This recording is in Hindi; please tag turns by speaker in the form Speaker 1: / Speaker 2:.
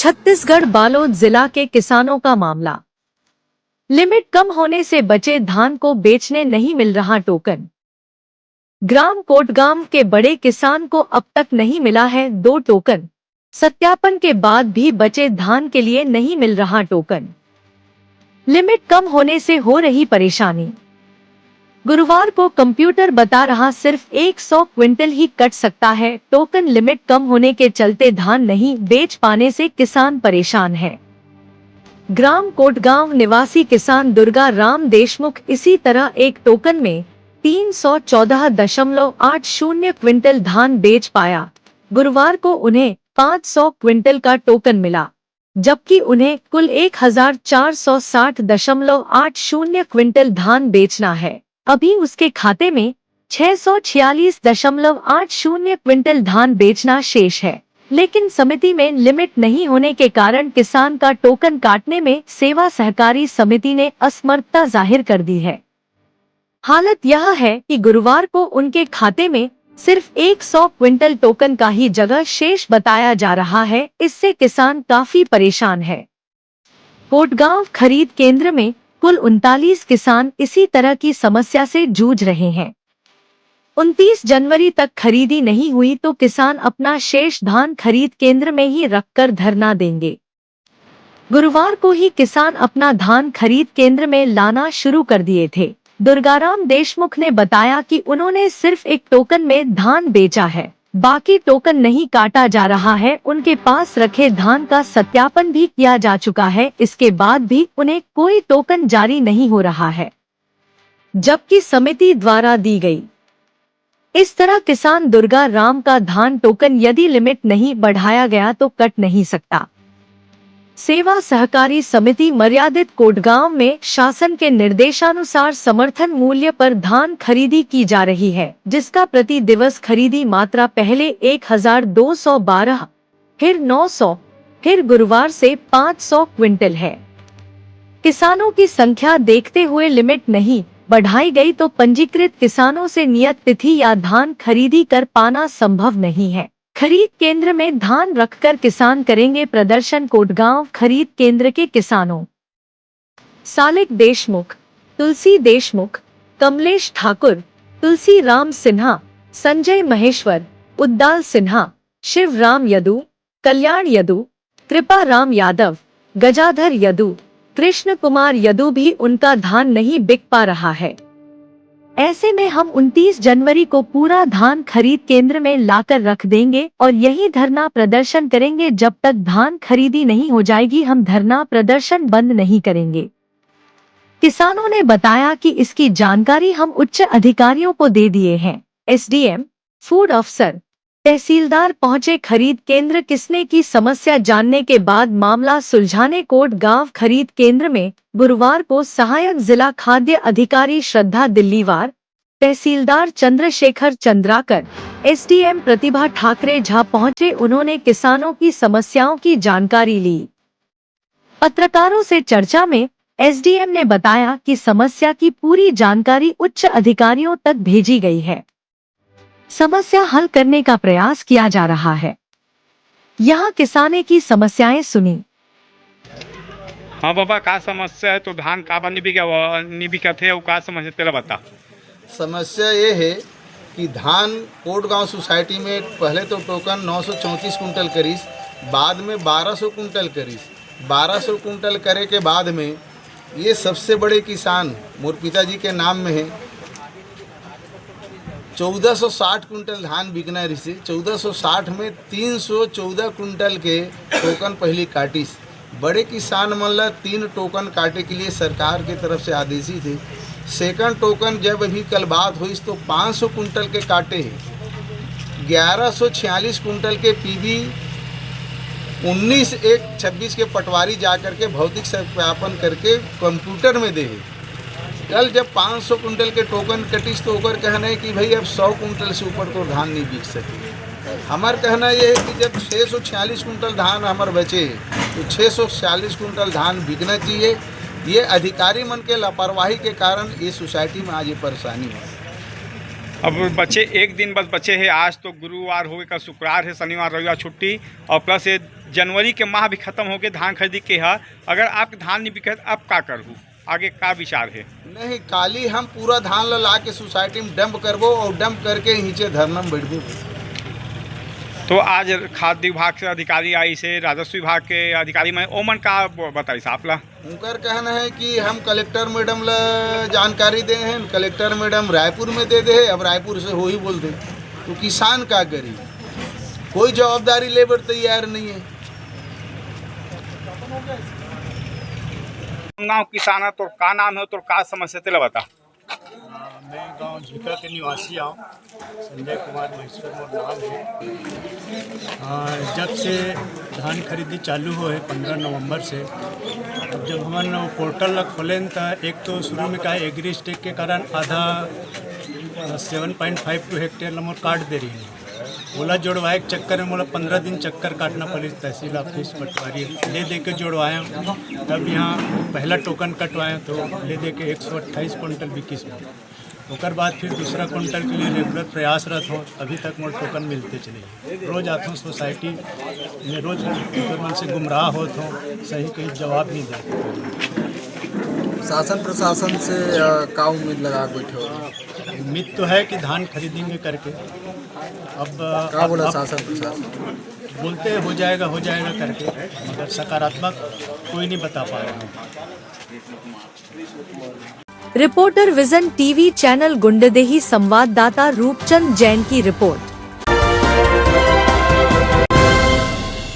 Speaker 1: छत्तीसगढ़ बालोद जिला के किसानों का मामला। लिमिट कम होने से बचे धान को बेचने नहीं मिल रहा टोकन। ग्राम कोटगांव के बड़े किसान को अब तक नहीं मिला है 2 टोकन। सत्यापन के बाद भी बचे धान के लिए नहीं मिल रहा टोकन। लिमिट कम होने से हो रही परेशानी। गुरुवार को कंप्यूटर बता रहा सिर्फ 100 क्विंटल ही कट सकता है। टोकन लिमिट कम होने के चलते धान नहीं बेच पाने से किसान परेशान है। ग्राम कोटगांव निवासी किसान दुर्गा राम देशमुख इसी तरह एक टोकन में 314.80 क्विंटल धान बेच पाया। गुरुवार को उन्हें 500 क्विंटल का टोकन मिला, जबकि उन्हें कुल 1460.80 क्विंटल धान बेचना है। अभी उसके खाते में 646.80 क्विंटल धान बेचना शेष है, लेकिन समिति में लिमिट नहीं होने के कारण किसान का टोकन काटने में सेवा सहकारी समिति ने असमर्थता जाहिर कर दी है। हालत यह है कि गुरुवार को उनके खाते में सिर्फ 100 क्विंटल टोकन का ही जगह शेष बताया जा रहा है। इससे किसान काफी परेशान है। कोटगांव खरीद केंद्र में कुल 39 किसान इसी तरह की समस्या से जूझ रहे हैं। 29 जनवरी तक खरीदी नहीं हुई तो किसान अपना शेष धान खरीद केंद्र में ही रखकर धरना देंगे। गुरुवार को ही किसान अपना धान खरीद केंद्र में लाना शुरू कर दिए थे। दुर्गाराम देशमुख ने बताया कि उन्होंने सिर्फ एक टोकन में धान बेचा है, बाकी टोकन नहीं काटा जा रहा है। उनके पास रखे धान का सत्यापन भी किया जा चुका है, इसके बाद भी उन्हें कोई टोकन जारी नहीं हो रहा है, जबकि समिति द्वारा दी गई। इस तरह किसान दुर्गा राम का धान टोकन यदि लिमिट नहीं बढ़ाया गया तो कट नहीं सकता। सेवा सहकारी समिति मर्यादित कोटगांव में शासन के निर्देशानुसार समर्थन मूल्य पर धान खरीदी की जा रही है, जिसका प्रति दिवस खरीदी मात्रा पहले 1212, फिर 900, फिर गुरुवार से 500 क्विंटल है। किसानों की संख्या देखते हुए लिमिट नहीं बढ़ाई गई तो पंजीकृत किसानों से नियत तिथि या धान खरीदी कर पाना संभव नहीं है। खरीद केंद्र में धान रखकर किसान करेंगे प्रदर्शन। कोटगांव खरीद केंद्र के किसानों सालिक देशमुख, तुलसी देशमुख, कमलेश ठाकुर, तुलसी राम सिन्हा, संजय महेश्वर, उद्दाल सिन्हा, शिवराम यदु, कल्याण यदु, कृपा राम यादव, गजाधर यदु, कृष्ण कुमार यदु भी उनका धान नहीं बिक पा रहा है। ऐसे में हम 29 जनवरी को पूरा धान खरीद केंद्र में लाकर रख देंगे और यही धरना प्रदर्शन करेंगे। जब तक धान खरीदी नहीं हो जाएगी हम धरना प्रदर्शन बंद नहीं करेंगे। किसानों ने बताया कि इसकी जानकारी हम उच्च अधिकारियों को दे दिए हैं। एसडीएम, फूड अफसर, तहसीलदार पहुंचे खरीद केंद्र। किसने की समस्या जानने के बाद मामला सुलझाने कोटगांव खरीद केंद्र में गुरुवार को सहायक जिला खाद्य अधिकारी श्रद्धा दिल्लीवार, तहसीलदार चंद्रशेखर चंद्राकर, एसडीएम प्रतिभा ठाकरे झा पहुंचे। उन्होंने किसानों की समस्याओं की जानकारी ली। पत्रकारों से चर्चा में एसडीएम ने बताया कि समस्या की पूरी जानकारी उच्च अधिकारियों तक भेजी गई है। समस्या हल करने का प्रयास किया जा रहा है। यहाँ किसाने की समस्याएं सुनी।
Speaker 2: हाँ बाबा, का समस्या है? तो धान का नहीं बिका थे, का समस्या तेरा बता।
Speaker 3: समस्या ये है कि धान कोटगांव सोसाइटी में पहले तो टोकन 934 कुंटल करीस, बाद में 1200 कुंटल करीस। 1200 कुंटल करे के बाद में ये सबसे बड़े किसान मोर पिताजी के नाम में है। 1460 कुंटल धान बिकना रही से 1460 में 314 कुंटल के टोकन पहले काटिस। बड़े किसान मन ला 3 टोकन काटे के लिए सरकार की तरफ से आदेशी थे। सेकंड टोकन जब अभी कल बात हुई तो 500 कुंटल के काटे हैं। 1146 कुंटल के पीबी 19/1/26 के पटवारी जाकर के भौतिक सत्यापन करके कंप्यूटर में दे। कल जब 500 कुंटल के टोकन कटिस तो ओकर कहना है कि भाई अब 100 कुंटल से ऊपर तो धान नहीं बिक सके। हमार कहना यह है कि जब 646 कुंटल धान हमार बचे तो 646 कुंटल धान बिकना चाहिए। ये अधिकारी मन के लापरवाही के कारण ये सोसाइटी में आज ये परेशानी है।
Speaker 2: अब बच्चे एक दिन बस बचे हैं, आज तो गुरुवार हो गए, कल शुक्रवार है, शनिवार रविवार छुट्टी, और प्लस ये जनवरी के माह भी खत्म हो गए धान खरीदी के है। अगर आप धान नहीं बिके अब का करूँ, आगे का विचार है?
Speaker 3: नहीं, काली हम पूरा धान ला के सोसाइटी में डंप करबो और डंप करके नीचे धरना में बैठबो।
Speaker 2: तो आज खाद्य विभाग से अधिकारी आई से, राजस्व विभाग के अधिकारी में ओमन का बताई साहब ला?
Speaker 3: उनका कहना है कि हम कलेक्टर मैडम ला जानकारी दे हैं, कलेक्टर मैडम रायपुर में दे दे, अब रायपुर से हो ही बोल दे, तो किसान का करी, कोई जवाबदारी लेबर तैयार नहीं है।
Speaker 2: गाँव किसान है तो का नाम है, तो का समस्या तेला बता?
Speaker 4: मैं गांव झीका के निवासी हूँ, संजय कुमार महेश्वर मोर नाम है। जब से धान खरीदी चालू हो है 15 नवंबर से, अब जब हमन पोर्टल ला खोलें तो एक तो शुरू में का एग्री स्टेक के कारण आधा 7.52 हेक्टेयर मोर काट दे रही है। बोला जोड़वाए के चक्कर में मोला 15 दिन चक्कर काटना पड़ी, तहसील ऑफिस पटवारी ले दे के जोड़वाया, तब यहाँ पहला टोकन कटवाया तो ले दे के 128 कुंटल बिकिस में। ओकर बाद फिर दूसरा कुंटल के लिए रेगुलर प्रयासरत हूँ, अभी तक मोर टोकन मिलते चले। रोज़ आता हूँ सोसाइटी में, रोज़ मन से गुमराह होता हूँ, सही कहीं जवाब नहीं देते।
Speaker 5: शासन प्रशासन से का उम्मीद लगा बैठे हो?
Speaker 4: उम्मीद तो है कि धान खरीदेंगे करके। अब
Speaker 5: क्या बोला शासन प्रशासन?
Speaker 4: बोलते हो जाएगा करके, मगर सकारात्मक कोई नहीं बता पा रहा।
Speaker 1: रिपोर्टर विजन टीवी चैनल गुंडदेही संवाददाता रूपचंद जैन की रिपोर्ट।